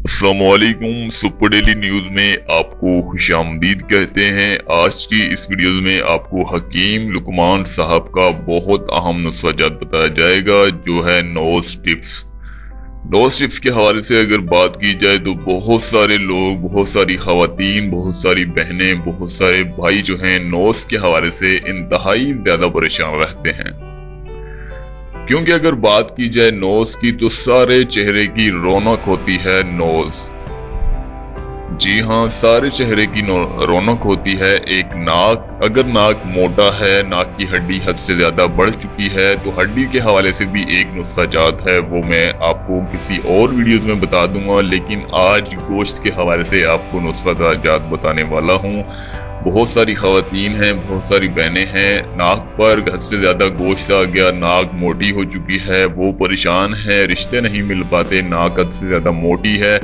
अस्सलामुअलैकुम। Super daily news में आपको खुशामदीद कहते हैं। आज की इस वीडियो में आपको हकीम लुकमान साहब का बहुत अहम नुस्ख़ा बताया जाएगा, जो है नोज टिप्स। नोज टिप्स के हवाले से अगर बात की जाए तो बहुत सारे लोग, बहुत सारी खवातीन, बहुत सारी बहनें, बहुत सारे भाई जो हैं नोज के हवाले से इंतहाई ज्यादा परेशान रहते हैं। क्योंकि अगर बात की जाए नोज की तो सारे चेहरे की रौनक होती है नोज। जी हाँ, सारे चेहरे की रौनक होती है एक नाक। अगर नाक मोटा है, नाक की हड्डी हद से ज्यादा बढ़ चुकी है, तो हड्डी के हवाले से भी एक नुस्खा जात है, वो मैं आपको किसी और वीडियोस में बता दूंगा। लेकिन आज गोश्त के हवाले से आपको नुस्खा जात बताने वाला हूँ। बहुत सारी खवातीन हैं, बहुत सारी बहनें हैं, नाक पर हद से ज्यादा गोश्त आ गया, नाक मोटी हो चुकी है, वो परेशान है, रिश्ते नहीं मिल पाते, नाक हद से ज्यादा मोटी है।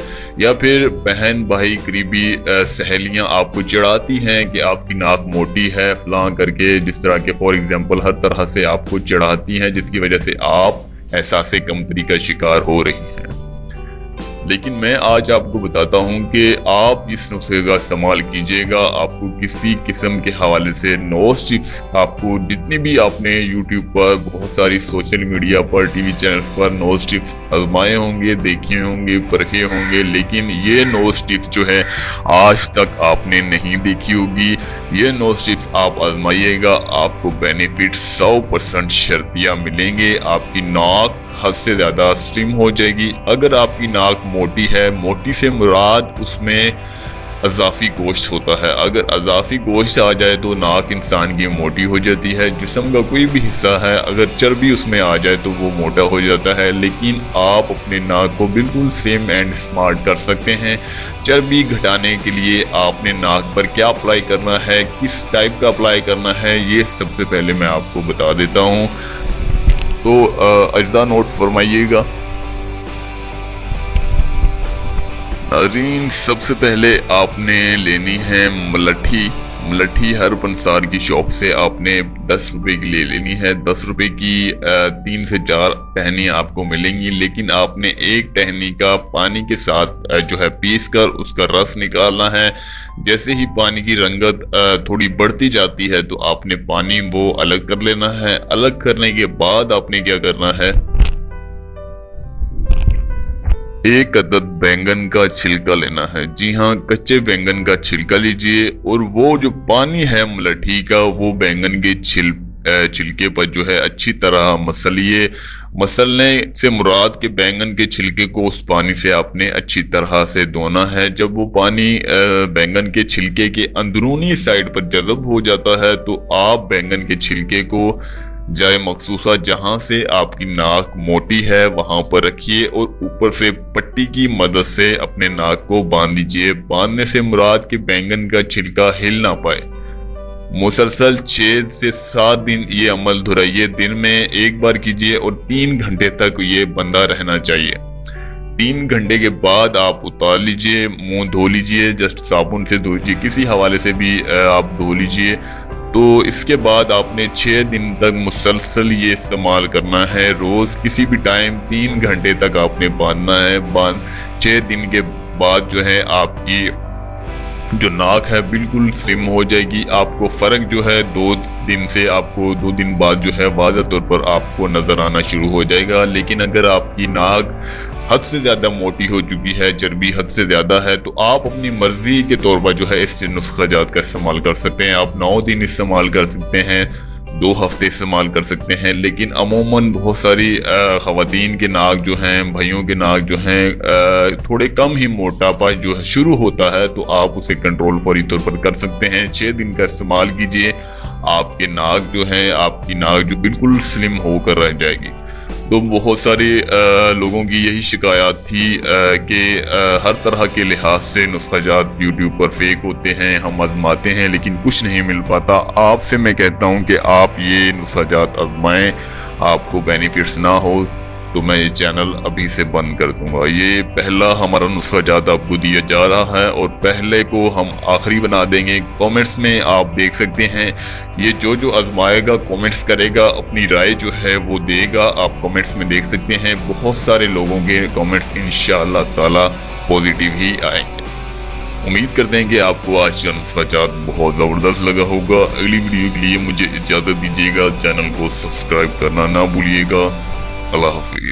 या फिर बहन भाई करीबी सहेलियां आपको चिढ़ाती हैं कि आपकी नाक मोटी है फलां करके, जिस तरह के फॉर एग्जांपल हर तरह से आपको चिढ़ाती हैं, जिसकी वजह से आप एहसास कमतरी का शिकार हो रही हैं। लेकिन मैं आज आपको बताता हूं कि आप इस नुस्खे का इस्तेमाल कीजिएगा। आपको किसी किस्म के हवाले से नोज टिप्स, आपको जितनी भी आपने यूट्यूब पर, बहुत सारी सोशल मीडिया पर, टीवी चैनल्स पर नोज टिप्स आजमाए होंगे, देखे होंगे, परखे होंगे, लेकिन ये नोज टिप्स जो है आज तक आपने नहीं देखी होगी। ये नोज टिप्स आप आजमाइएगा, आपको बेनिफिट 100% शर्तिया मिलेंगे। आपकी नाक हद से ज्यादा स्लिम हो जाएगी। अगर आपकी नाक मोटी है, मोटी से मुराद उसमें अजाफी गोश्त होता है। अगर अजाफी गोश्त आ जाए तो नाक इंसान की मोटी हो जाती है। जिस्म का कोई भी हिस्सा है, अगर चर्बी उसमें आ जाए तो वो मोटा हो जाता है। लेकिन आप अपने नाक को बिल्कुल सेम एंड स्मार्ट कर सकते हैं। चर्बी घटाने के लिए आपने नाक पर क्या अप्लाई करना है, किस टाइप का अप्लाई करना है, ये सबसे पहले मैं आपको बता देता हूँ। तो अज्जा नोट फरमाइएगा। नाज़रीन, सबसे पहले आपने लेनी है मलठी। मलठी हर पंसार की शॉप से आपने 10 रुपए की ले लेनी है। 10 रुपए की 3 से 4 टहनी आपको मिलेंगी। लेकिन आपने एक टहनी का पानी के साथ जो है पीस कर उसका रस निकालना है। जैसे ही पानी की रंगत थोड़ी बढ़ती जाती है तो आपने पानी वो अलग कर लेना है। अलग करने के बाद आपने क्या करना है, एक अदद बैंगन का छिलका लेना है। जी हाँ, कच्चे बैंगन का छिलका लीजिए और वो जो पानी है मलठी का, वो बैंगन के छिलके पर जो है अच्छी तरह मसलिए। मसलने से मुराद के बैंगन के छिलके को उस पानी से आपने अच्छी तरह से धोना है। जब वो पानी बैंगन के छिलके के अंदरूनी साइड पर जज़ब हो जाता है तो आप बैंगन के छिलके को जाए मखसूसा जहां से आपकी नाक मोटी है वहां पर रखिए और ऊपर से पट्टी की मदद से अपने नाक को बांध दीजिए। बांधने से मुराद के बैंगन का छिलका हिल ना पाए। मुसलसल 6 से 7 दिन ये अमल दोहराइए। दिन में एक बार कीजिए और 3 घंटे तक ये बंधा रहना चाहिए। 3 घंटे के बाद आप उतार लीजिए, मुंह धो लीजिए, जस्ट साबुन से धो लीजिए, किसी हवाले से भी आप धो लीजिए। तो इसके बाद आपने 6 दिन तक मुसलसल ये इस्तेमाल करना है। रोज किसी भी टाइम 3 घंटे तक आपने बांधना है। 6 दिन के बाद जो है आपकी जो नाक है बिल्कुल स्लिम हो जाएगी। आपको फर्क जो है 2 दिन से आपको 2 दिन बाद जो है वाज़ह तौर पर आपको नजर आना शुरू हो जाएगा। लेकिन अगर आपकी नाक हद से ज्यादा मोटी हो चुकी है, चर्बी हद से ज्यादा है, तो आप अपनी मर्जी के तौर पर जो है इस नुस्खा जात का इस्तेमाल कर सकते हैं। आप 9 दिन इस्तेमाल कर सकते हैं, 2 हफ्ते इस्तेमाल कर सकते हैं। लेकिन अमूमन बहुत सारी खवातीन के नाक जो हैं, भाइयों के नाक जो हैं, थोड़े कम ही मोटापा जो है शुरू होता है, तो आप उसे कंट्रोल फौरी तौर पर कर सकते हैं। 6 दिन का इस्तेमाल कीजिए, आपके नाक जो है, आपकी नाक जो बिल्कुल स्लिम होकर रह जाएगी। तो बहुत सारे लोगों की यही शिकायत थी कि हर तरह के लिहाज से नुस्खाजात यूट्यूब पर फेक होते हैं, हम आजमाते हैं लेकिन कुछ नहीं मिल पाता। आपसे मैं कहता हूं कि आप ये नुस्खाजात आजमाएं, आपको बेनिफिट्स ना हो तो मैं ये चैनल अभी से बंद कर दूंगा। ये पहला हमारा नुस्खाजात आपको दिया जा रहा है और पहले को हम आखिरी बना देंगे। कमेंट्स में आप देख सकते हैं, ये जो आजमाएगा कमेंट्स करेगा, अपनी राय जो है वो देगा, आप कमेंट्स में देख सकते हैं। बहुत सारे लोगों के कमेंट्स इंशाअल्लाह ताला पॉजिटिव ही आएंगे। उम्मीद करते हैं कि आपको आज का नुस्खा बहुत जबरदस्त लगा होगा। अगली वीडियो के लिए मुझे इजाजत दीजिएगा। चैनल को सब्सक्राइब करना ना भूलिएगा। अल्लाह हाफिज।